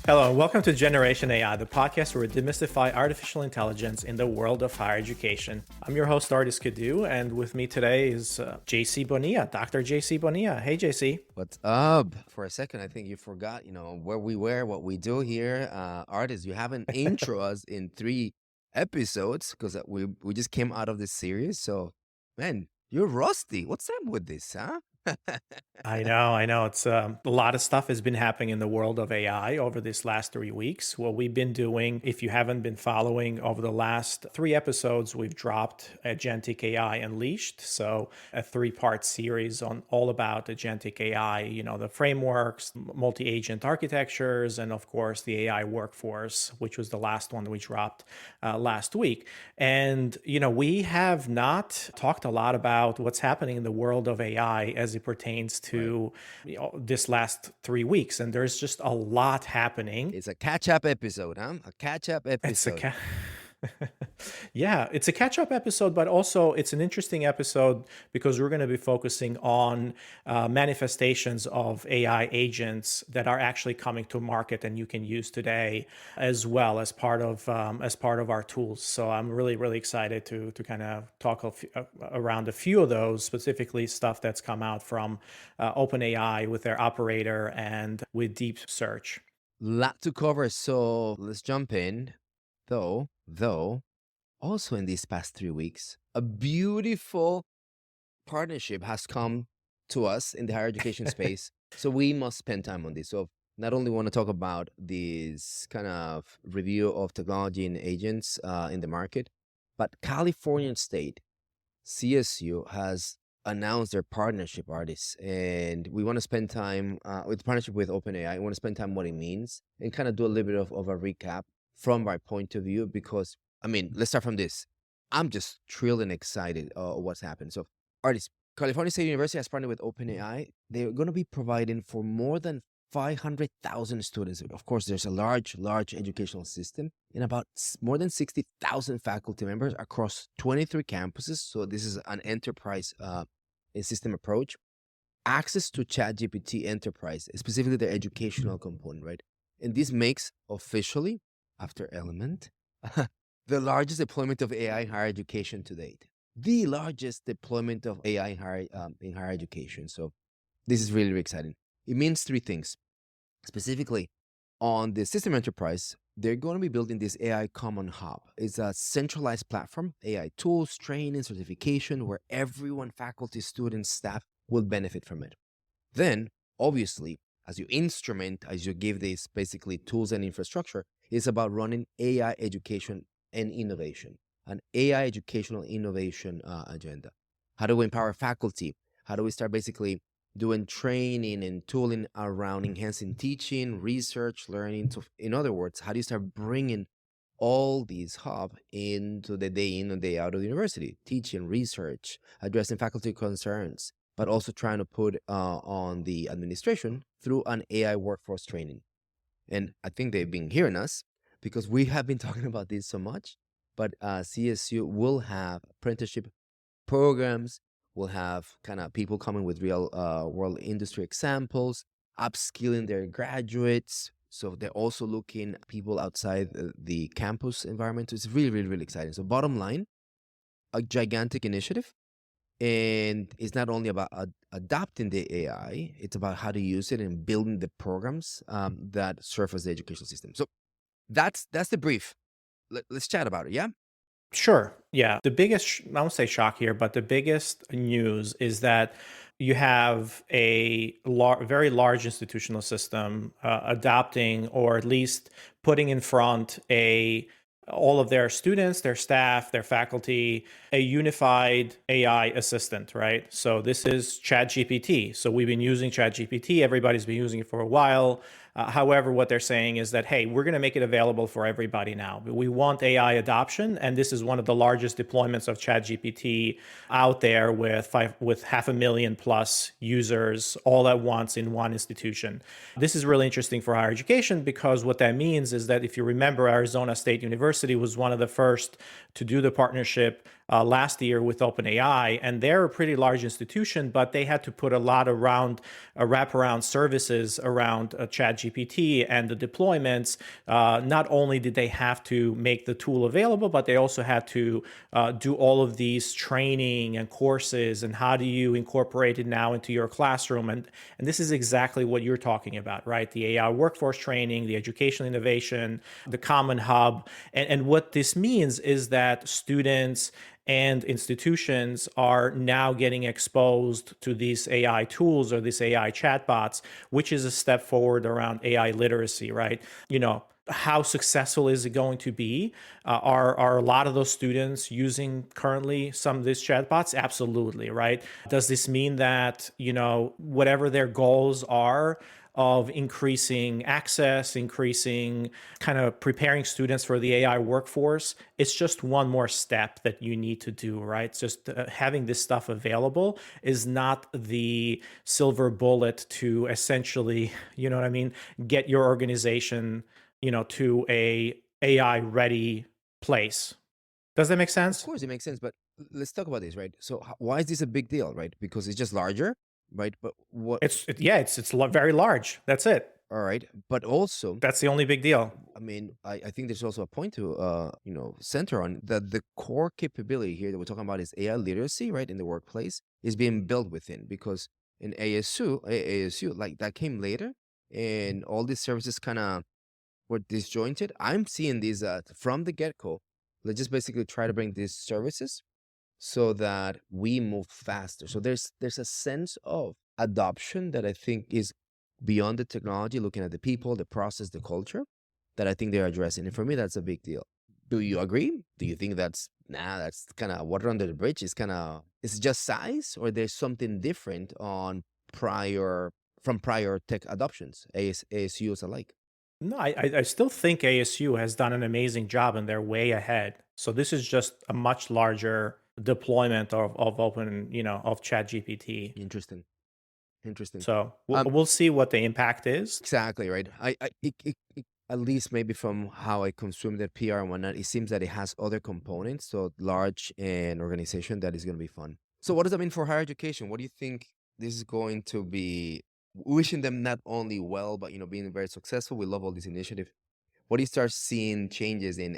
Hello, and welcome to Generation AI, the podcast where we demystify artificial intelligence in the world of higher education. I'm your host, Ardis Kadiu, and with me today is JC Bonilla, Dr. JC Bonilla. Hey, JC. What's up? For a second, I think you forgot, where we were, what we do here. Artists, you haven't intro us in 3 episodes because we just came out of this series. So, man, you're rusty. What's up with this, huh? I know. It's a lot of stuff has been happening in the world of AI over these last 3 weeks. What we've been doing, if you haven't been following over the last 3 episodes, we've dropped Agentic AI Unleashed. So a 3-part series on all about Agentic AI, the frameworks, multi-agent architectures, and of course the AI workforce, which was the last one that we dropped last week. And, we have not talked a lot about what's happening in the world of AI as it pertains to this last 3 weeks. And there's just a lot happening. It's a catch-up episode, huh? A catch-up It's a episode. Yeah, it's a catch-up episode, but also it's an interesting episode because we're going to be focusing on manifestations of AI agents that are actually coming to market and you can use today, as well as part of our tools. So I'm really, really excited to kind of talk around a few of those, specifically stuff that's come out from OpenAI with their operator and with Deep Search. Lot to cover, so let's jump in. Though, also in these past 3 weeks, a beautiful partnership has come to us in the higher education space. So we must spend time on this. So not only want to talk about this kind of review of technology and agents in the market, but California State CSU has announced their partnership, Artists, and we want to spend time with partnership with OpenAI. I want to spend time what it means and kind of do a little bit of a recap from my point of view, because let's start from this. I'm just thrilled and excited what's happened. So, Artists, California State University has partnered with OpenAI. They're going to be providing for more than 500,000 students. Of course, there's a large educational system and about more than 60,000 faculty members across 23 campuses. So this is an enterprise system approach. Access to ChatGPT Enterprise, specifically the educational component, right? And this makes officially, after Element, the largest deployment of AI in higher education to date. The largest deployment of AI in higher education. So this is really, really exciting. It means 3 things. Specifically, on the system enterprise, they're going to be building this AI Common Hub. It's a centralized platform, AI tools, training, certification, where everyone, faculty, students, staff, will benefit from it. Then, obviously, as you give these basically tools and infrastructure, it's about running AI education and innovation, an AI educational innovation agenda. How do we empower faculty? How do we start basically doing training and tooling around enhancing teaching, research, learning? So in other words, how do you start bringing all these hubs into the day in and day out of the university? Teaching, research, addressing faculty concerns, but also trying to put on the administration through an AI workforce training. And I think they've been hearing us because we have been talking about this so much. But CSU will have apprenticeship programs, will have kind of people coming with real world industry examples, upskilling their graduates. So they're also looking at people outside the campus environment. So it's really, really, really exciting. So bottom line, a gigantic initiative. And it's not only about adopting the AI, it's about how to use it and building the programs that serve as the educational system. So that's the brief. Let's chat about it, yeah? Sure. Yeah. The biggest, I won't say shock here, but the biggest news is that you have a very large institutional system adopting, or at least putting in front, all of their students, their staff, their faculty, a unified AI assistant, right? So this is ChatGPT. So we've been using ChatGPT. Everybody's been using it for a while. However, what they're saying is that, hey, we're going to make it available for everybody now. We want AI adoption, and this is one of the largest deployments of ChatGPT out there with 500,000 plus users all at once in one institution. This is really interesting for higher education because what that means is that, if you remember, Arizona State University was one of the first to do the partnership last year with OpenAI, and they're a pretty large institution, but they had to put a lot around wraparound services around ChatGPT and the deployments. Not only did they have to make the tool available, but they also had to do all of these training and courses, and how do you incorporate it now into your classroom. And this is exactly what you're talking about, right? The AI workforce training, the educational innovation, the common hub. And what this means is that students and institutions are now getting exposed to these AI tools or these AI chatbots, which is a step forward around AI literacy, right? How successful is it going to be? Are a lot of those students using currently some of these chatbots? Absolutely, right? Does this mean that, whatever their goals are of increasing access, increasing kind of preparing students for the AI workforce, it's just one more step that you need to do, right? It's just having this stuff available is not the silver bullet to essentially, get your organization to a AI ready place. Does that make Of sense? course, it makes sense. But let's talk about this, right? So, why is this a big deal, right? Because it's just larger, right? But what? Yeah, very large. That's it. All right. But also, That's the only big deal. I mean, I think there's also a point to center on that the core capability here that we're talking about is AI literacy, right, in the workplace is being built within because in ASU like that came later and all these services kind of were disjointed. I'm seeing these from the get-go. Let's just basically try to bring these services so that we move faster. So there's a sense of adoption that I think is beyond the technology, looking at the people, the process, the culture that I think they're addressing. And for me, that's a big deal. Do you agree? Do you think that's kind of water under the bridge? It's just size, or there's something different on prior tech adoptions, ASUs alike? No, I still think ASU has done an amazing job and they're way ahead. So this is just a much larger deployment of of ChatGPT. Interesting. Interesting. So Um, we'll see what the impact is. exactly right. At least maybe from how I consume the PR and whatnot, it seems that it has other components. So large an organization that is going to be fun. So what does that mean for higher education? What do you think this is going to be? Wishing them not only well, but being very successful. We love all these initiatives. What do you start seeing changes in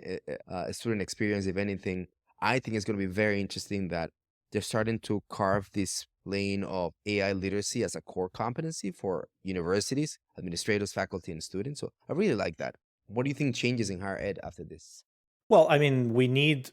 student experience, if anything? I think it's going to be very interesting that they're starting to carve this lane of AI literacy as a core competency for universities, administrators, faculty, and students. So I really like that. What do you think changes in higher ed after this? Well, I mean, we need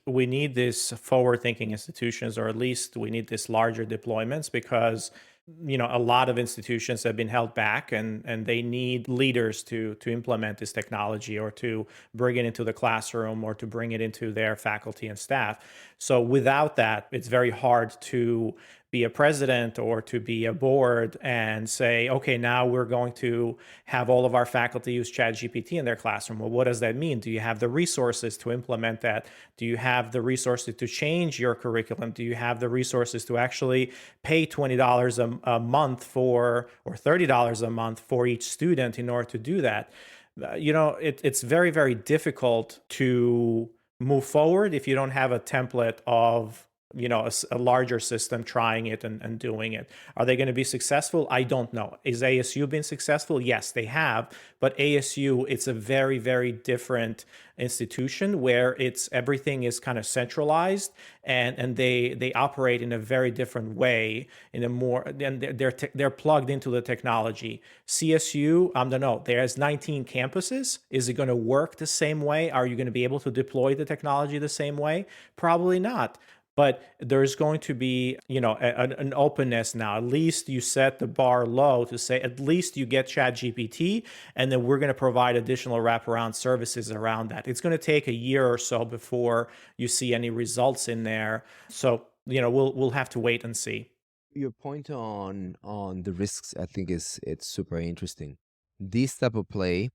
this forward-thinking institutions, or at least we need this larger deployments, because a lot of institutions have been held back, and they need leaders to implement this technology, or to bring it into the classroom, or to bring it into their faculty and staff. So without that, it's very hard to be a president or to be a board and say, okay, now we're going to have all of our faculty use ChatGPT in their classroom. Well, what does that mean? Do you have the resources to implement that? Do you have the resources to change your curriculum? Do you have the resources to actually pay $20 a month or $30 a month for each student in order to do that? It's very, very difficult to move forward if you don't have a template of a larger system trying it and doing it. Are they going to be successful? I don't know. Is ASU been successful? Yes, they have. But ASU, it's a very, very different institution where everything is kind of centralized, and they operate in a very different way, in a more, and they're plugged into the technology. CSU, I don't know. There's 19 campuses. Is it going to work the same way? Are you going to be able to deploy the technology the same way? Probably not. But there's going to be, an openness now. At least you set the bar low to say, at least you get ChatGPT, and then we're going to provide additional wraparound services around that. It's going to take a year or so before you see any results in there. So, we'll have to wait and see. Your point on the risks, I think it's super interesting. These type of play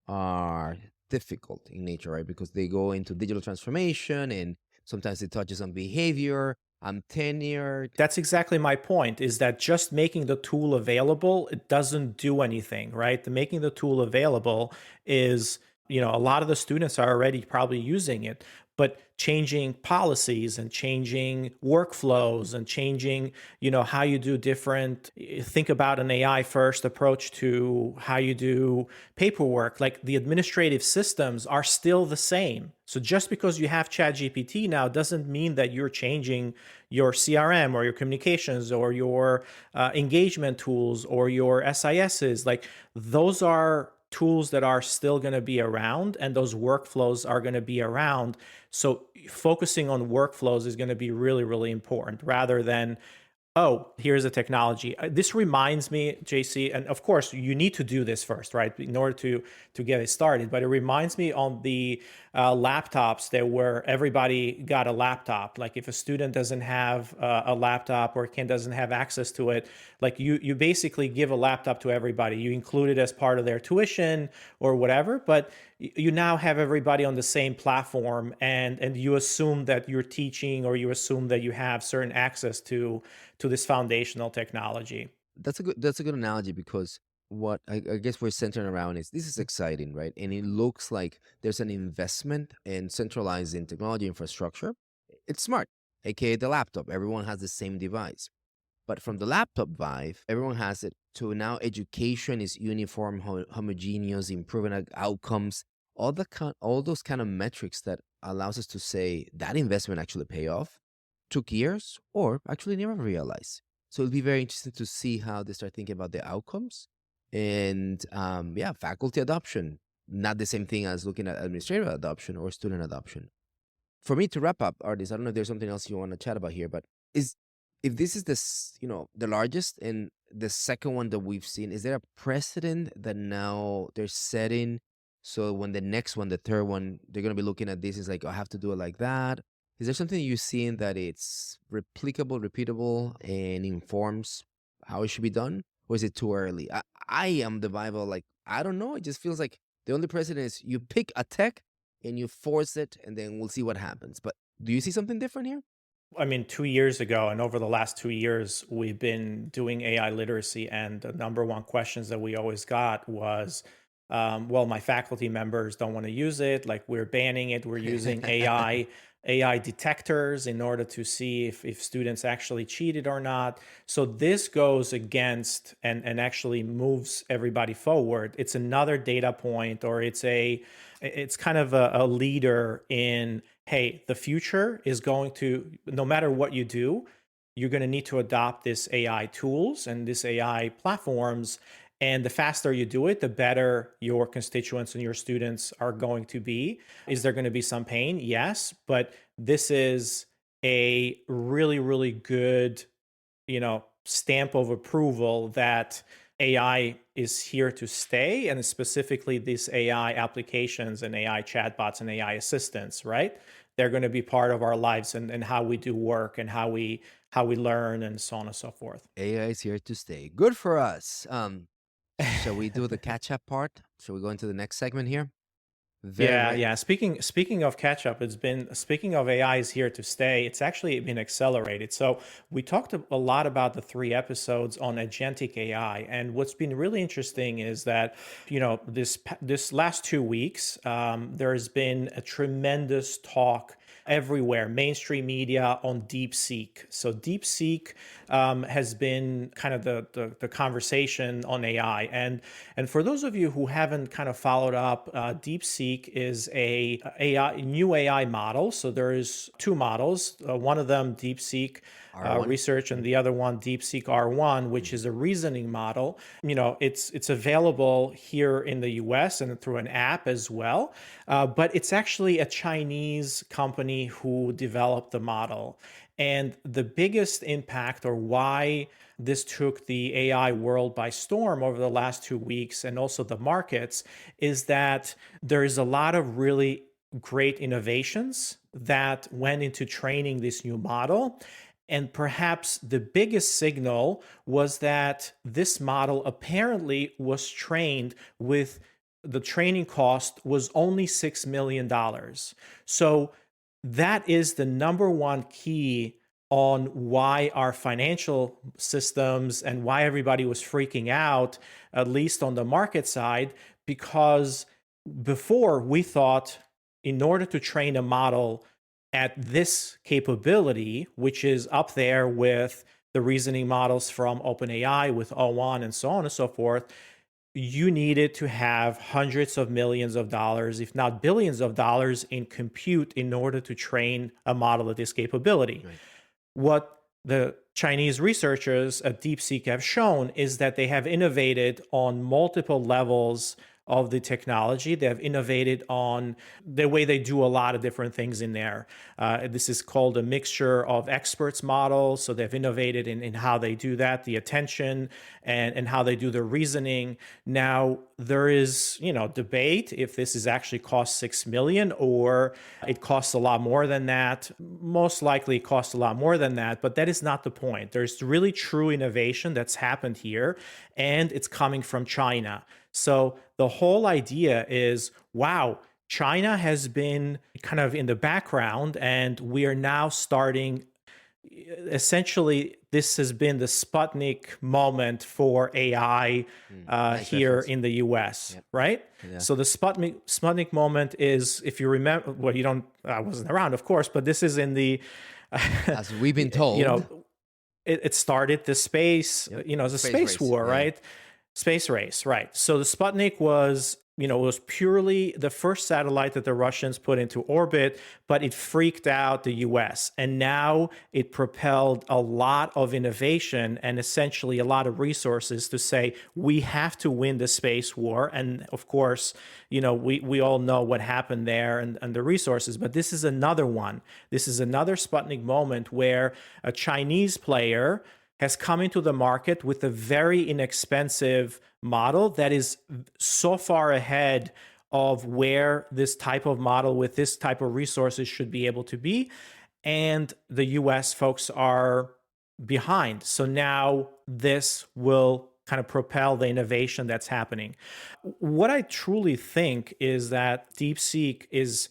are difficult in nature, right? Because they go into digital transformation and sometimes it touches on behavior. I'm tenured. That's exactly my point, is that just making the tool available, it doesn't do anything, right? The making the tool available is, a lot of the students are already probably using it, but changing policies and changing workflows and changing, how you do different, think about an AI first approach to how you do paperwork. Like the administrative systems are still the same. So just because you have ChatGPT now doesn't mean that you're changing your CRM or your communications or your engagement tools or your SISs. Like those are tools that are still going to be around, and those workflows are going to be around. So focusing on workflows is going to be really, really important rather than, oh, here's a technology. This reminds me, JC, and of course you need to do this first, right, in order to get it started. But it reminds me on the laptops that where everybody got a laptop. Like if a student doesn't have a laptop or doesn't have access to it, like you basically give a laptop to everybody. You include it as part of their tuition or whatever, but you now have everybody on the same platform, and you assume that you're teaching, or you assume that you have certain access to this foundational technology. That's a good analogy, because what I guess we're centering around is this is exciting, right? And it looks like there's an investment in centralizing technology infrastructure. It's smart, aka the laptop. Everyone has the same device. But from the laptop vibe, everyone has it, to now education is uniform, homogeneous, improving outcomes, all those kind of metrics that allows us to say that investment actually pay off, took years or actually never realized. So it'll be very interesting to see how they start thinking about the outcomes. And yeah, faculty adoption, not the same thing as looking at administrative adoption or student adoption. For me to wrap up, Artist, I don't know if there's something else you want to chat about here, but is if this is the largest and the second one that we've seen, is there a precedent that now they're setting? So when the next one, the third one, they're gonna be looking at this, is like, "Oh, I have to do it like that." Is there something you've seen that it's replicable, repeatable, and informs how it should be done? Or is it too early? I am the Bible, like, I don't know. It just feels like the only precedent is you pick a tech and you force it, and then we'll see what happens. But do you see something different here? I mean, 2 years ago, and over the last 2 years, we've been doing AI literacy, and the number one questions that we always got was, well, my faculty members don't want to use it. Like we're banning it. We're using AI detectors in order to see if students actually cheated or not. So this goes against and actually moves everybody forward. It's another data point, or it's kind of a leader in, hey, the future is going to, no matter what you do, you're going to need to adopt this AI tools and this AI platforms. And the faster you do it, the better your constituents and your students are going to be. Is there going to be some pain? Yes. But this is a really, really good, stamp of approval that AI is here to stay, and specifically these AI applications and AI chatbots and AI assistants, right? They're going to be part of our lives, and how we do work and how we learn and so on and so forth. AI is here to stay. Good for us. Shall we do the catch up part? Shall we go into the next segment here? Very, Yeah, very. yeah. Speaking of catch up, speaking of AI is here to stay. It's actually been accelerated. So we talked a lot about the 3 episodes on agentic AI, and what's been really interesting is that this last 2 weeks, there has been a tremendous talk everywhere, mainstream media, on Deepseek. So Deepseek has been kind of the conversation on AI, and for those of you who haven't kind of followed up, Deepseek is a new AI model. So there's two models. One of them, Deepseek R1. Research, and the other one, Deepseek R1, which is a reasoning model. It's available here in the U.S. and through an app as well. But it's actually a Chinese company who developed the model. And the biggest impact, or why this took the AI world by storm over the last 2 weeks and also the markets, is that there is a lot of really great innovations that went into training this new model. And perhaps the biggest signal was that this model apparently was trained with, the training cost was only $6 million. So that is the number one key on why our financial systems and why everybody was freaking out, at least on the market side, because before we thought in order to train a model at this capability, which is up there with the reasoning models from OpenAI with O1 and so on and so forth, you needed to have hundreds of millions of dollars, if not billions of dollars, in compute in order to train a model of this capability. Right. What the Chinese researchers at Deepseek have shown is that they have innovated on multiple levels of the technology. They have innovated on the way they do a lot of different things in there. This is called a mixture of experts model. So they've innovated in how they do that, the attention and how they do the reasoning. Now, there is, debate if this is actually cost 6 million or it costs a lot more than that. Most likely it costs a lot more than that, but that is not the point. There's really true innovation that's happened here, and it's coming from China. So the whole idea is, wow, China has been kind of in the background, and we are now starting. Essentially, this has been the Sputnik moment for AI Nice here reference. in the US, Yep. right? Yeah. So the Sputnik moment is, if you remember, well, you don't, I wasn't around, of course, but this is in the, As we've been told. It started the space, Yep. the Space space race, war, yeah. right? Space race, right. So the Sputnik was, was purely the first satellite that the Russians put into orbit, but it freaked out the US. And now it propelled a lot of innovation and essentially a lot of resources to say, we have to win the space war. And of course, we all know what happened there and the resources, but this is another one. This is another Sputnik moment where a Chinese player has come into the market with a very inexpensive model that is so far ahead of where this type of model with this type of resources should be able to be. And the US folks are behind. So now this will kind of propel the innovation that's happening. What I truly think is that DeepSeek is,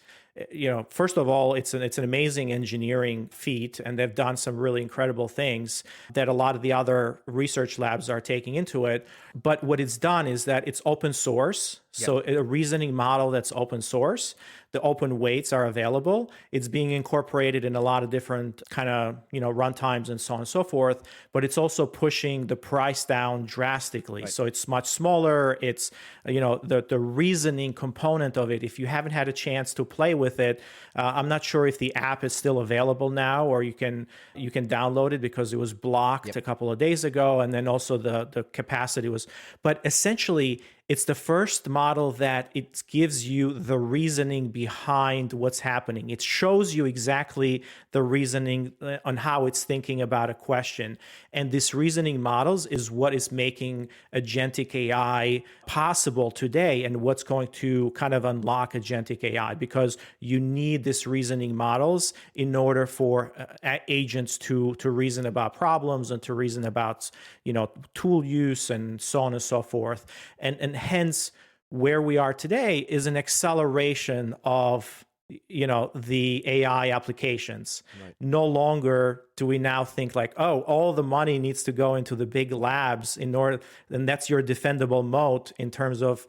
first of all, it's an amazing engineering feat, and they've done some really incredible things that a lot of the other research labs are taking into it. But what it's done is that it's open source. So a reasoning model that's open source. The open weights are available. It's being incorporated in a lot of different kind of, runtimes and so on and so forth. But it's also pushing the price down drastically. Right. So it's much smaller. It's, the reasoning component of it. If you haven't had a chance to play with it, I'm not sure if the app is still available now, or you can download it because it was blocked a couple of days ago. And then also the capacity was, but essentially, it's the first model that it gives you the reasoning behind what's happening. It shows you exactly the reasoning on how it's thinking about a question. And this reasoning models is what is making agentic AI possible today, and what's going to kind of unlock agentic AI, because you need this reasoning models in order for agents to reason about problems and to reason about, tool use and so on and so forth. And hence, where we are today is an acceleration of the AI applications. Right. No longer do we now think like, oh, all the money needs to go into the big labs in order, and that's your defendable moat in terms of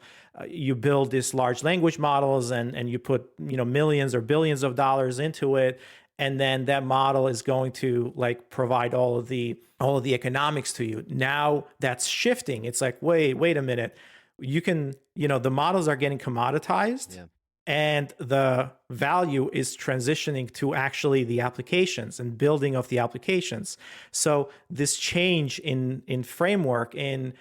you build these large language models and you put millions or billions of dollars into it. And then that model is going to provide all of the economics to you. Now that's shifting. It's like, wait a minute. You can, the models are getting commoditized, and the value is transitioning to actually the applications and building of the applications. So this change in framework in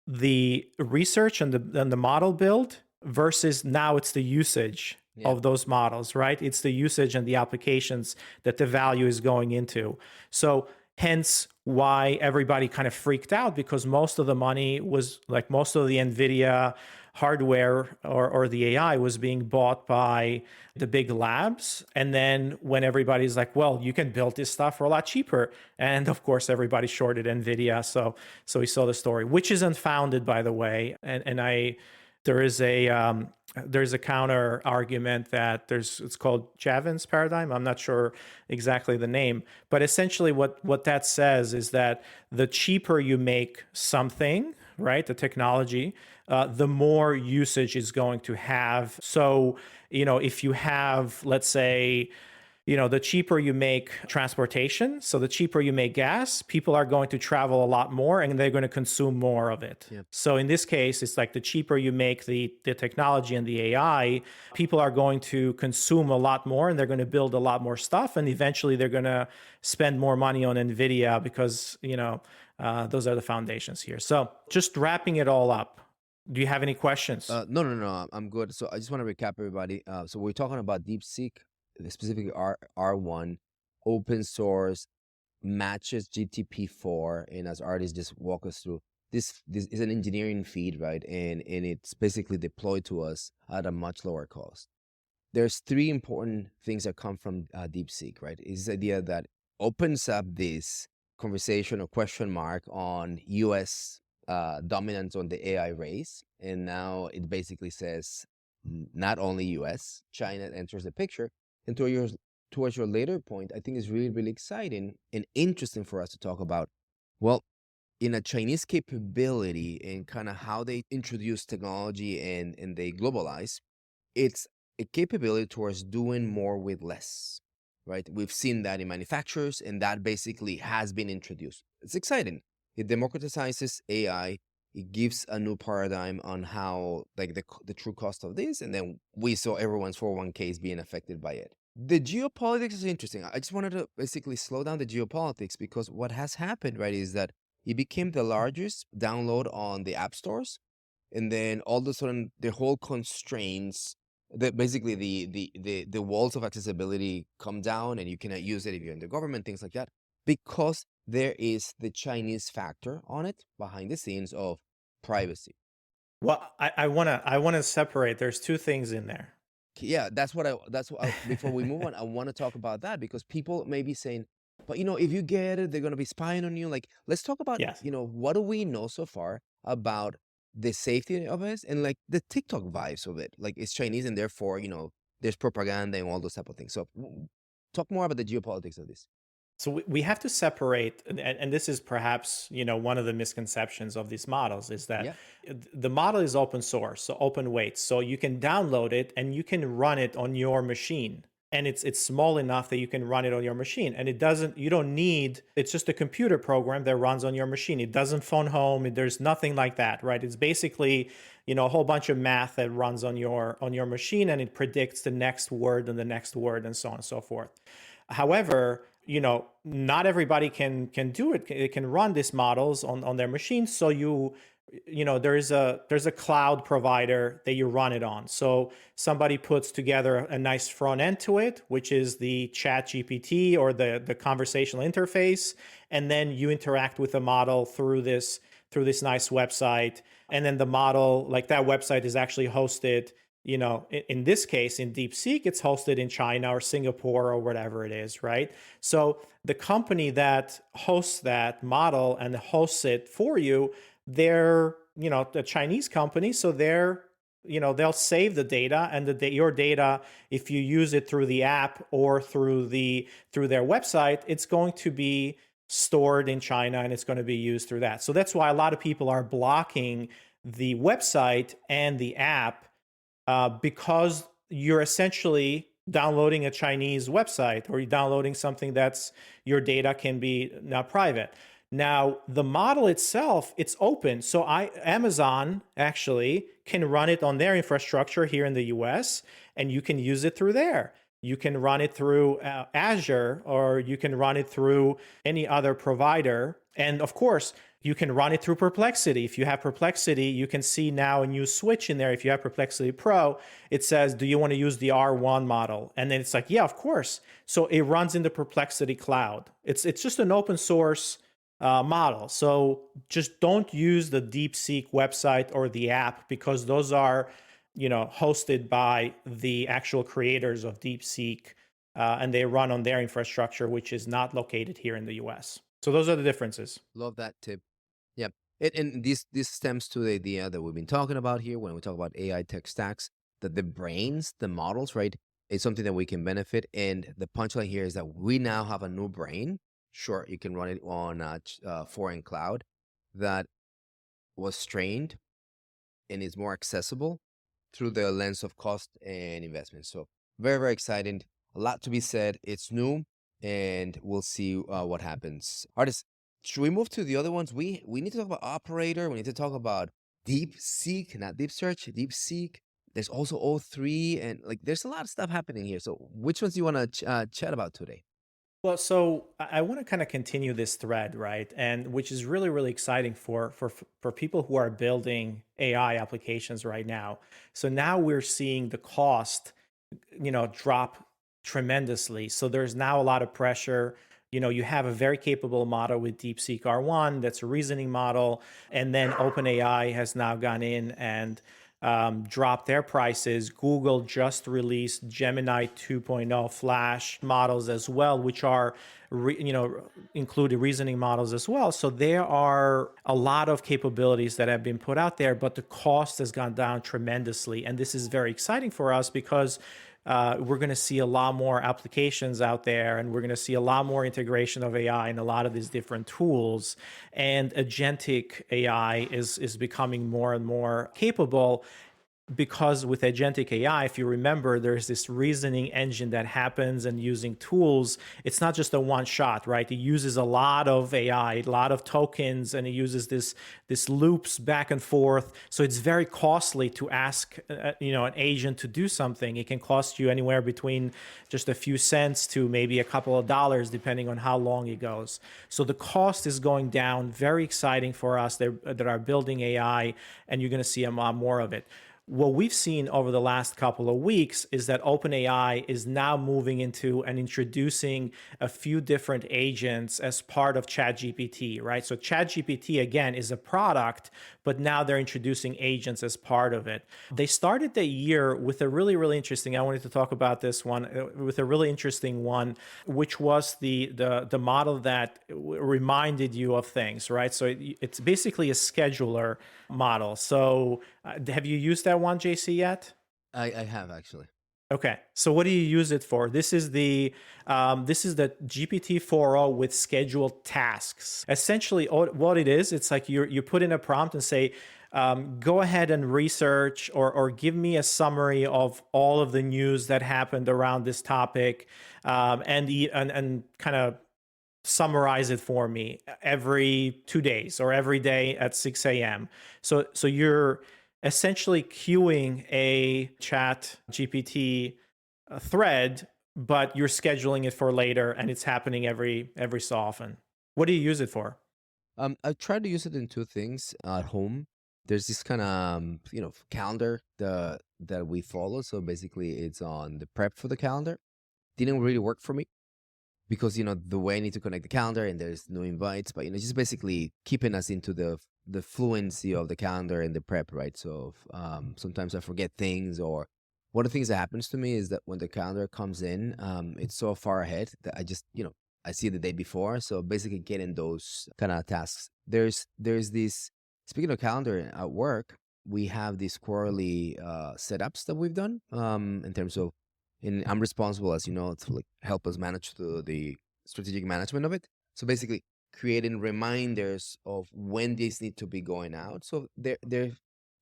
the research and the model build versus now it's the usage of those models, right? It's the usage and the applications that the value is going into. So hence why everybody kind of freaked out, because most of the money was most of the NVIDIA hardware or the AI was being bought by the big labs. And then when everybody's like, well, you can build this stuff for a lot cheaper. And of course, everybody shorted NVIDIA. So we saw the story, which is unfounded, by the way. There's a counter argument that it's called Chavin's paradigm. I'm not sure exactly the name, but essentially what that says is that the cheaper you make something, right, the technology, the more usage is going to have. So, if you have, let's say, the cheaper you make transportation, so the cheaper you make gas, people are going to travel a lot more and they're going to consume more of it. Yeah. So in this case, it's like the cheaper you make the technology and the AI, people are going to consume a lot more and they're going to build a lot more stuff. And eventually they're going to spend more money on NVIDIA because, those are the foundations here. So just wrapping it all up. Do you have any questions? No, I'm good. So I just want to recap everybody. So we're talking about DeepSeek, specifically R1, open source, matches GTP4, and as Ardis just walk us through, this is an engineering feed, right? And it's basically deployed to us at a much lower cost. There's three important things that come from DeepSeek, right? Is the idea that opens up this conversation or question mark on U.S. Dominance on the AI race, and now it basically says not only U.S., China enters the picture. And towards your later point, I think is really, really exciting and interesting for us to talk about. Well, in a Chinese capability and kind of how they introduce technology and they globalize, it's a capability towards doing more with less, right? We've seen that in manufacturers, and that basically has been introduced. It's exciting. It democratizes AI. It gives a new paradigm on how, like, the true cost of this, and then we saw everyone's 401ks being affected by it. The geopolitics is interesting. I just wanted to basically slow down the geopolitics because what has happened, right, is that it became the largest download on the app stores, and then all of a sudden the whole constraints, that basically the walls of accessibility come down, and you cannot use it if you're in the government, things like that, because there is the Chinese factor on it behind the scenes of privacy. Well, I want to separate. There's two things in there. Yeah, that's what before we move on, I want to talk about that because people may be saying, but if you get it, they're going to be spying on you. Like, let's talk about, Yes. what do we know so far about the safety of it and like the TikTok vibes of it? Like, it's Chinese and therefore, there's propaganda and all those type of things. So talk more about the geopolitics of this. So we have to separate, and this is perhaps one of the misconceptions of these models is that Yeah. the model is open source, so open weight, so you can download it and you can run it on your machine, and it's small enough that you can run it on your machine, and you don't need, it's just a computer program that runs on your machine. It doesn't phone home. There's nothing like that, right? It's basically a whole bunch of math that runs on your machine, and it predicts the next word and the next word and so on and so forth. However, not everybody can do it. It can run these models on their machines. So there's a cloud provider that you run it on. So somebody puts together a nice front end to it, which is the ChatGPT or the conversational interface, and then you interact with the model through this nice website. And then the model, like that website, is actually hosted. In this case, in DeepSeek, it's hosted in China or Singapore or whatever it is, right? So the company that hosts that model and hosts it for you, they're, the Chinese company. So they'll save the data, and your data, if you use it through the app or through their website, it's going to be stored in China and it's going to be used through that. So that's why a lot of people are blocking the website and the app, because you're essentially downloading a Chinese website, or you're downloading something that's, your data can be now private. Now, the model itself, it's open. So Amazon actually can run it on their infrastructure here in the US, and you can use it through there. You can run it through Azure, or you can run it through any other provider. And of course, you can run it through Perplexity. If you have Perplexity, you can see now a new switch in there. If you have Perplexity Pro, it says, do you want to use the R1 model? And then it's like, yeah, of course. So it runs in the Perplexity cloud. It's just an open source model. So just don't use the DeepSeek website or the app, because those are hosted by the actual creators of DeepSeek, and they run on their infrastructure, which is not located here in the US. So those are the differences. Love that tip. Yeah. And this stems to the idea that we've been talking about here when we talk about AI tech stacks, that the brains, the models, right, is something that we can benefit. And the punchline here is that we now have a new brain. Sure, you can run it on a foreign cloud that was trained and is more accessible through the lens of cost and investment. So very, very exciting. A lot to be said. It's new, and we'll see what happens. Artists, should we move to the other ones? We need to talk about Operator. We need to talk about Deepseek, not Deep Search, Deepseek. There's also O3, and like there's a lot of stuff happening here. So which ones do you want to chat about today? Well, so I want to kind of continue this thread, right? And which is really, really exciting for people who are building AI applications right now. So now we're seeing the cost, drop tremendously. So there's now a lot of pressure. You have a very capable model with DeepSeek R1 that's a reasoning model, and then OpenAI has now gone in and dropped their prices. Google just released Gemini 2.0 Flash models as well, which are included reasoning models as well. So there are a lot of capabilities that have been put out there, but the cost has gone down tremendously. And this is very exciting for us because we're going to see a lot more applications out there, and we're going to see a lot more integration of AI in a lot of these different tools. And agentic AI is becoming more and more capable, because with agentic AI, if you remember, there's this reasoning engine that happens, and using tools, it's not just a one shot, right? It uses a lot of AI, a lot of tokens, and it uses this loops back and forth. So it's very costly to ask an agent to do something. It can cost you anywhere between just a few cents to maybe a couple of dollars, depending on how long it goes. So the cost is going down. Very exciting for us that are building AI, and you're going to see a lot more of it. What we've seen over the last couple of weeks is that OpenAI is now moving into and introducing a few different agents as part of ChatGPT, right? So ChatGPT, again, is a product, but now they're introducing agents as part of it. They started the year with a really, really interesting, I wanted to talk about this one, with a really interesting one, which was the model that reminded you of things, right? So it's basically a scheduler model. So have you used that one, JC, yet? I have actually. Okay, so what do you use it for? This is the GPT 4.0 with scheduled tasks. Essentially, what it is, it's like you put in a prompt and say, go ahead and research or give me a summary of all of the news that happened around this topic, and kind of summarize it for me every 2 days or every day at 6 a.m. So you're essentially queuing a chat GPT thread, but you're scheduling it for later, and it's happening every so often. What do you use it for? I try to use it in two things at home. There's this kind of calendar that we follow. So basically, it's on the prep for the calendar. Didn't really work for me because the way I need to connect the calendar and there's no invites, but just basically keeping us into the fluency of the calendar and the prep, right? So sometimes I forget things, or one of the things that happens to me is that when the calendar comes in, it's so far ahead that I just I see the day before. So basically getting those kind of tasks. There's this, speaking of calendar at work, we have these quarterly setups that we've done in terms of, and I'm responsible, as you know, to like help us manage the strategic management of it. So basically creating reminders of when these need to be going out. So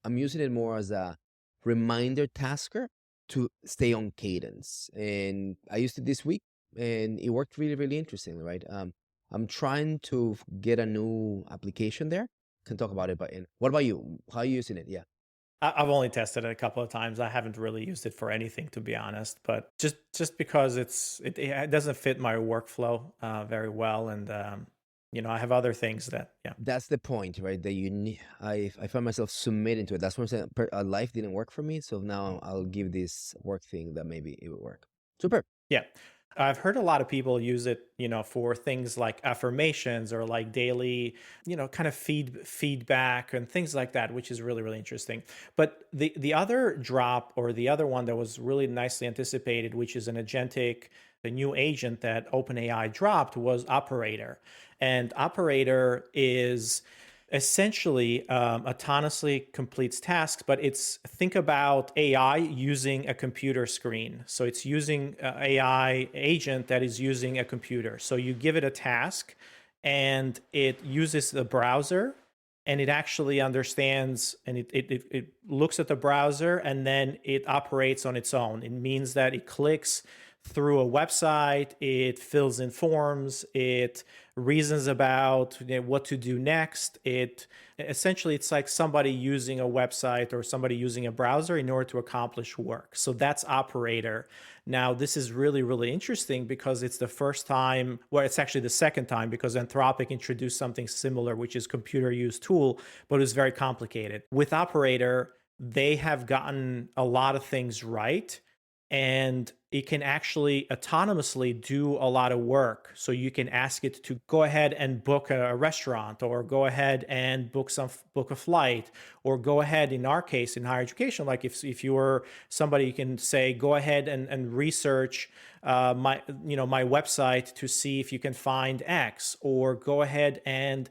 I'm using it more as a reminder tasker to stay on cadence. And I used it this week, and it worked really, really interestingly, right? I'm trying to get a new application there. Can talk about it, but what about you? How are you using it? Yeah. I've only tested it a couple of times. I haven't really used it for anything, to be honest. But just because it doesn't fit my workflow very well, and I have other things that, yeah. That's the point, right? That you need. I find myself submitting to it. That's what I'm saying. Life didn't work for me, so now I'll give this work thing that maybe it will work. Super. Yeah. I've heard a lot of people use it, for things like affirmations or like daily, kind of feedback and things like that, which is really, really interesting. But the other drop, or the other one that was really nicely anticipated, which is the new agent that OpenAI dropped, was Operator. And Operator is essentially autonomously completes tasks, but think about AI using a computer screen. So it's using an AI agent that is using a computer. So you give it a task, and it uses the browser and it actually understands, and it looks at the browser, and then it operates on its own. It means that it clicks through a website, it fills in forms, it reasons about, what to do next. It essentially, it's like somebody using a website or somebody using a browser in order to accomplish work. So that's Operator. Now, this is really, really interesting because it's the first time, well, it's actually the second time, because Anthropic introduced something similar, which is computer use tool, but it was very complicated. With Operator, they have gotten a lot of things right, and it can actually autonomously do a lot of work. So you can ask it to go ahead and book a restaurant, or go ahead and book a flight, or go ahead, in our case, in higher education, like if you were somebody, you can say, go ahead and research my website to see if you can find X, or go ahead and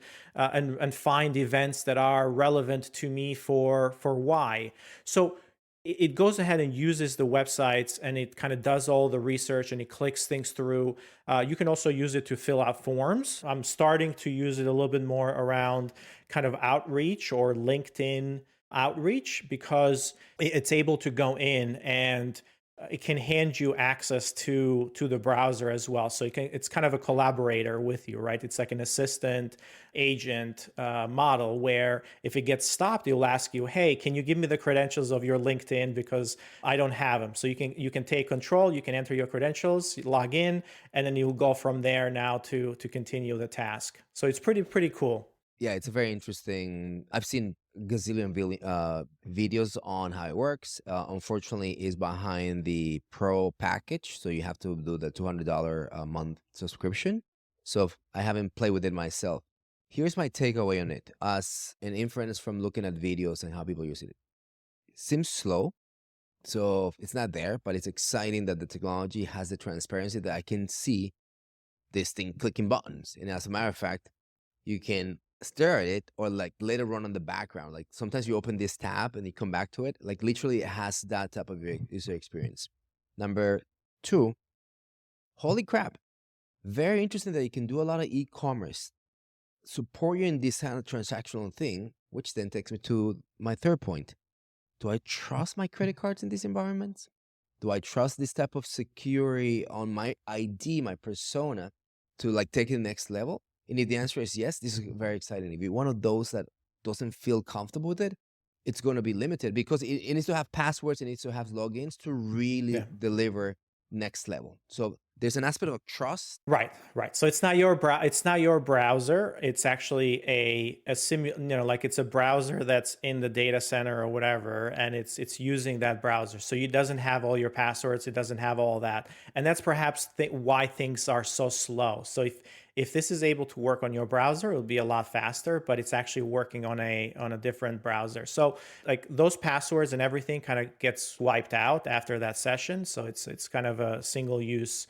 find events that are relevant to me for Y. So it goes ahead and uses the websites, and it kind of does all the research, and it clicks things through. You can also use it to fill out forms. I'm starting to use it a little bit more around kind of outreach or LinkedIn outreach, because it's able to go in and it can hand you access to the browser as well. So it's kind of a collaborator with you, right? It's like an assistant agent model, where if it gets stopped, it'll ask you, hey, can you give me the credentials of your LinkedIn, because I don't have them. So you can take control, you can enter your credentials, you log in, and then you'll go from there now to continue the task. So it's pretty cool. Yeah, it's a very interesting. I've seen videos on how it works. Unfortunately, is behind the pro package, so you have to do the $200 a month subscription. So I haven't played with it myself. Here's my takeaway on it, as an inference from looking at videos and how people use it. It seems slow, so it's not there, but it's exciting that the technology has the transparency that I can see this thing clicking buttons. And as a matter of fact, you can stare at it or like let it run on the background. Like sometimes you open this tab and you come back to it. Like literally, it has that type of user experience. Number two, holy crap. Very interesting that you can do a lot of e-commerce, support you in this kind of transactional thing, which then takes me to my third point. Do I trust my credit cards in these environments? Do I trust this type of security on my ID, my persona, to like take it to the next level? And if the answer is yes, this is very exciting. If you're one of those that doesn't feel comfortable with it, it's going to be limited, because it needs to have passwords, it needs to have logins to really Yeah. deliver next level. So there's an aspect of trust. Right. So it's not your browser. It's actually like it's a browser that's in the data center or whatever, and it's using that browser. So it doesn't have all your passwords. It doesn't have all that, and that's perhaps why things are so slow. So if this is able to work on your browser, it'll be a lot faster. But it's actually working on a different browser. So like those passwords and everything kind of gets wiped out after that session. So it's kind of a single use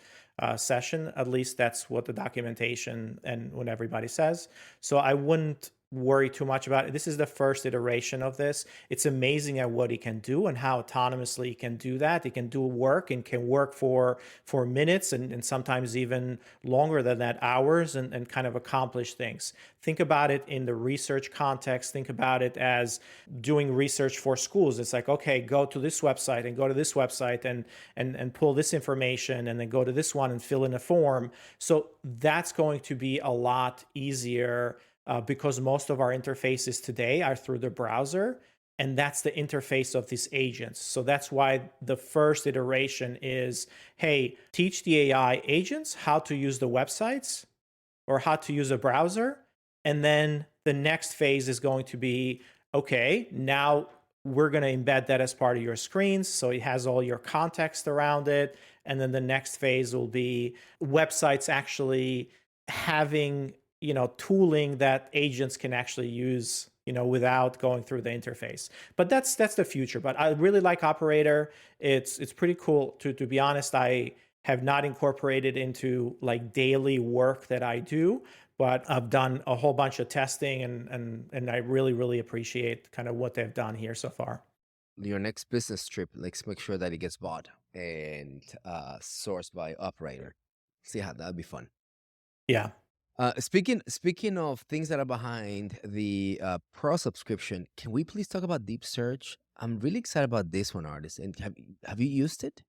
session. At least that's what the documentation and what everybody says. So I wouldn't worry too much about it. This is the first iteration of this. It's amazing at what it can do and how autonomously it can do that. It can do work and can work for minutes, and sometimes even longer than that, hours, and kind of accomplish things. Think about it in the research context. Think about it as doing research for schools. It's like, okay, go to this website and go to this website and pull this information, and then go to this one and fill in a form. So that's going to be a lot easier, because most of our interfaces today are through the browser, and that's the interface of these agents. So that's why the first iteration is, hey, teach the AI agents how to use the websites or how to use a browser. And then the next phase is going to be, okay, now we're going to embed that as part of your screens, so it has all your context around it. And then the next phase will be websites actually having, tooling that agents can actually use, without going through the interface. But that's the future. But I really like Operator. It's pretty cool. To be honest, I have not incorporated into like daily work that I do, but I've done a whole bunch of testing, and I really appreciate kind of what they've done here so far. Your next business trip, let's make sure that it gets bought and sourced by operator. See how that'd be fun. Yeah. Speaking of things that are behind the Pro subscription, can we please talk about Deep Search? I'm really excited about this one, Artist. And have you used it?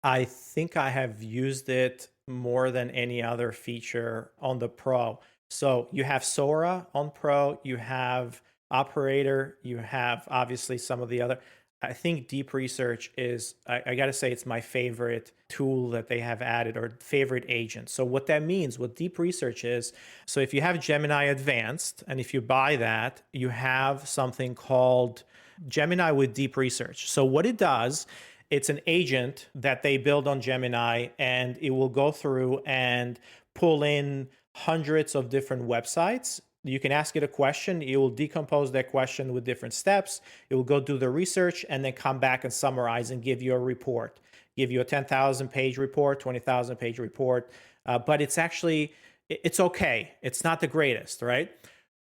I think I have used it more than any other feature on the Pro. So you have Sora on Pro, you have Operator, you have obviously some of the other. I think Deep Research is, I got to say, it's my favorite tool that they have added or favorite agent. So, what that means, what Deep Research is, so if you have Gemini Advanced, and if you buy that, you have something called Gemini with Deep Research. So, what it does, it's an agent that they build on Gemini, and it will go through and pull in hundreds of different websites. You can ask it a question, it will decompose that question with different steps. It will go do the research and then come back and summarize and give you a report, give you a 10,000 page report, 20,000 page report. But it's actually, it's okay. It's not the greatest, right?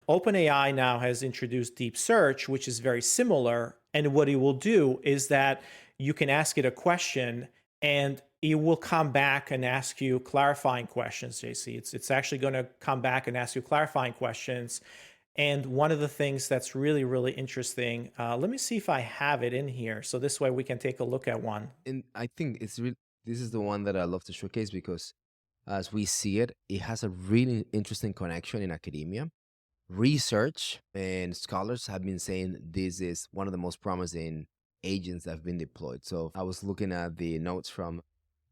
OpenAI now has introduced Deep Search, which is very similar. And what it will do is that you can ask it a question and it will come back and ask you clarifying questions, JC. It's actually going to come back and ask you clarifying questions. And one of the things that's really, really interesting, let me see if I have it in here. So this way we can take a look at one. And I think this is the one that I love to showcase because as we see it, it has a really interesting connection in academia. Research and scholars have been saying this is one of the most promising agents that have been deployed. So I was looking at the notes from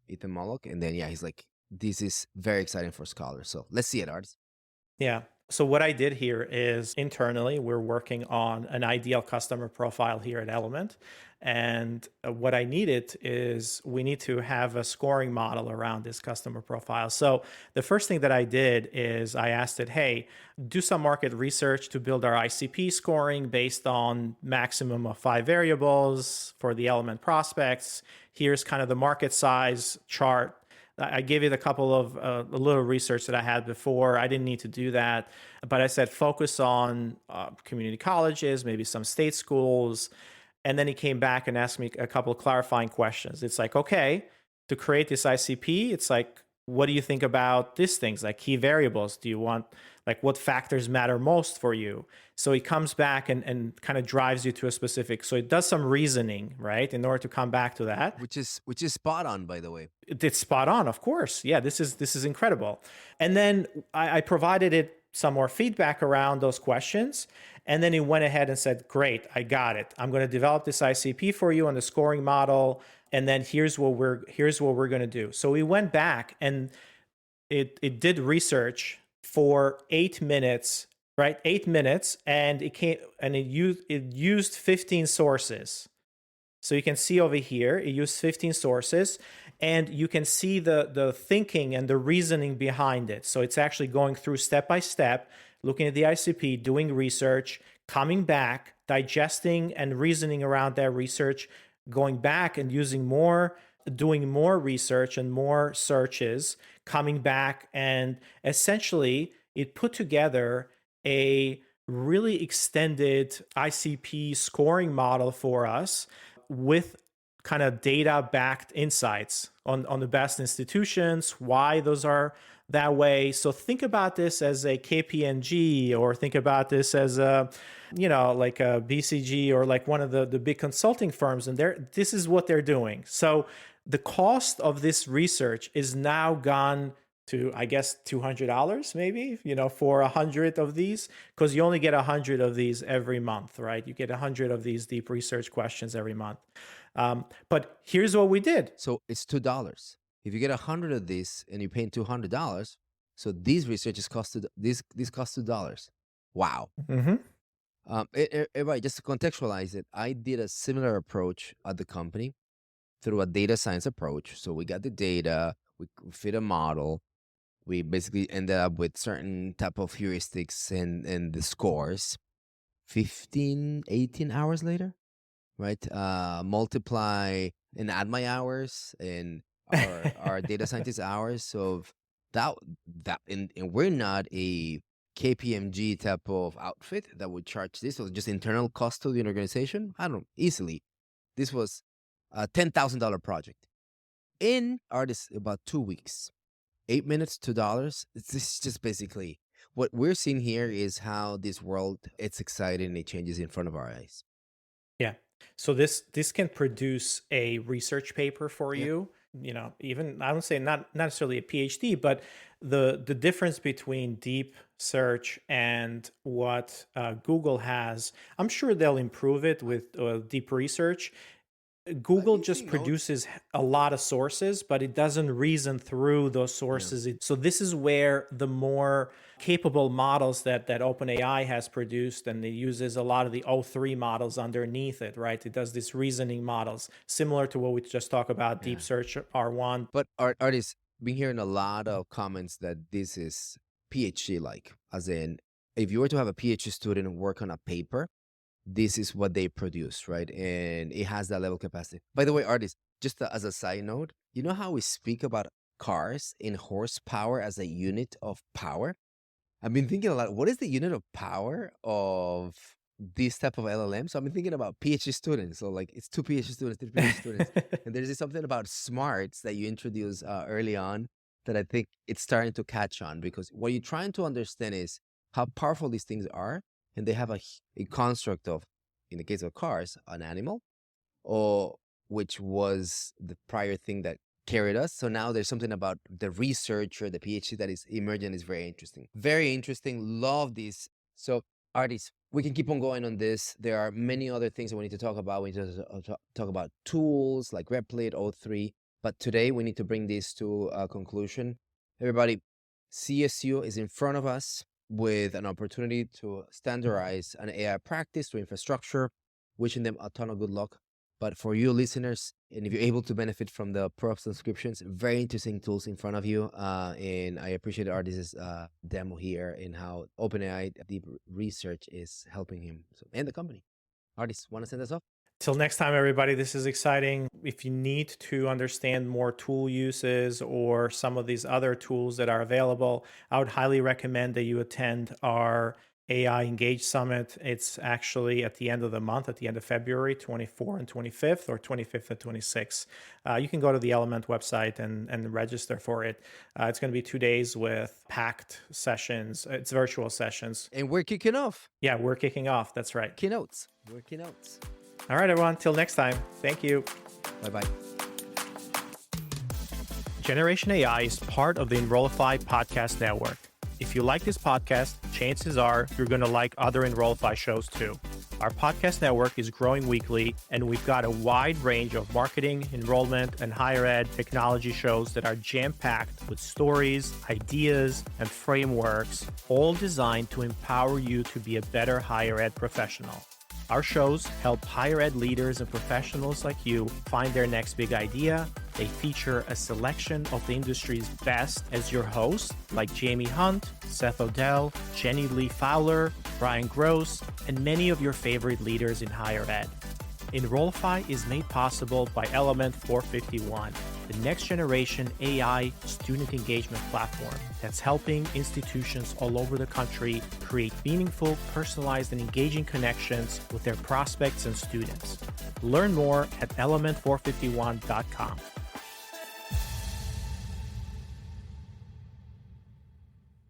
Ethan Mollock, and then yeah, he's like, this is very exciting for scholars. So let's see it, Arts. Yeah. So what I did here is internally, we're working on an ideal customer profile here at Element. And what I needed is we need to have a scoring model around this customer profile. So the first thing that I did is I asked it, hey, do some market research to build our ICP scoring based on maximum of 5 variables for the Element prospects. Here's kind of the market size chart. I gave it a couple of a little research that I had before. I didn't need to do that, but I said focus on community colleges, maybe some state schools, and then he came back and asked me a couple of clarifying questions. It's like, okay, to create this ICP, it's like, what do you think about these things, like key variables? Do you want, like, what factors matter most for you? So he comes back and kind of drives you to a specific, so it does some reasoning, right, in order to come back to that. Which is spot on, by the way. It's spot on, of course. Yeah, this is incredible. And then I provided it some more feedback around those questions, and then he went ahead and said, "Great, I got it. I'm going to develop this ICP for you on the scoring model, and then here's what we're going to do." So we went back and it did research for 8 minutes, right? 8 minutes, and it used 15 sources. So you can see over here, it used 15 sources, and you can see the thinking and the reasoning behind it. So it's actually going through step by step, looking at the ICP, doing research, coming back, digesting and reasoning around that research, going back and doing more research and more searches, coming back, and essentially it put together a really extended ICP scoring model for us with kind of data backed insights on the best institutions, why those are that way. So think about this as a KPMG, or think about this as a, like a BCG, or like one of the big consulting firms. And this is what they're doing. So the cost of this research is now gone to, I guess, $200 maybe, for 100 of these, because you only get 100 of these every month, right? You get 100 of these deep research questions every month. But here's what we did. So it's $2. If you get 100 of these and you're paying $200, so these researches this cost $2. Wow. Mm-hmm. Everybody, just to contextualize it, I did a similar approach at the company through a data science approach. So we got the data, we fit a model, we basically ended up with certain type of heuristics and the scores 15, 18 hours later, right? Multiply and add my hours and our data scientist hours. So and we're not a KPMG type of outfit that would charge this. Was just internal cost to the organization. I don't know, easily. This was a $10,000 project in Ardis about 2 weeks. 8 minutes, $2. This is just basically what we're seeing here is how this world, it's exciting and it changes in front of our eyes. Yeah. So this can produce a research paper for Yeah. you. Even I would say not necessarily a PhD, but the difference between deep search and what Google has, I'm sure they'll improve it with deep research. I've Google been just seeing notes. produces a lot of sources, but it doesn't reason through those Yeah. sources. So this is where the more capable models that OpenAI has produced, and it uses a lot of the O3 models underneath it, right? It does these reasoning models, similar to what we just talked about, Deep Yeah. Search R1. But artists been hearing a lot of comments that this is PhD like, as in, if you were to have a PhD student work on a paper, this is what they produce, right? And it has that level capacity. By the way, artists, just as a side note, you know how we speak about cars in horsepower as a unit of power? I've been thinking a lot, what is the unit of power of this type of LLM? So I've been thinking about PhD students. So like it's 2 PhD students, 3 PhD students. And there's this something about smarts that you introduced early on that I think it's starting to catch on, because what you're trying to understand is how powerful these things are. And they have a construct of, in the case of cars, an animal, or which was the prior thing that carried us. So now there's something about the research or the PhD that is emergent is very interesting. Very interesting. Love this. So, artists, we can keep on going on this. There are many other things that we need to talk about. We need to talk about tools like Replit, O3. But today we need to bring this to a conclusion. Everybody, CSU is in front of us with an opportunity to standardize an AI practice to infrastructure, wishing them a ton of good luck. But for you listeners, and if you're able to benefit from the pro subscriptions, very interesting tools in front of you. And I appreciate Ardis's demo here and how OpenAI Deep Research is helping him and the company. Ardis, want to send us off? Till next time, everybody, this is exciting. If you need to understand more tool uses or some of these other tools that are available, I would highly recommend that you attend our AI Engage Summit. It's actually at the end of the month, at the end of February, 24th and 25th, or 25th and 26th. You can go to the Element website and register for it. It's going to be 2 days with packed sessions. It's virtual sessions. And we're kicking off. Yeah, we're kicking off. That's right. Keynotes. We're keynotes. All right, everyone. Till next time. Thank you. Bye-bye. Generation AI is part of the Enrollify podcast network. If you like this podcast, chances are you're going to like other Enrollify shows too. Our podcast network is growing weekly, and we've got a wide range of marketing, enrollment, and higher ed technology shows that are jam-packed with stories, ideas, and frameworks, all designed to empower you to be a better higher ed professional. Our shows help higher ed leaders and professionals like you find their next big idea. They feature a selection of the industry's best as your hosts, like Jamie Hunt, Seth Odell, Jenny Lee Fowler, Brian Gross, and many of your favorite leaders in higher ed. Enrollify is made possible by Element 451, the next generation AI student engagement platform that's helping institutions all over the country create meaningful, personalized, and engaging connections with their prospects and students. Learn more at element451.com.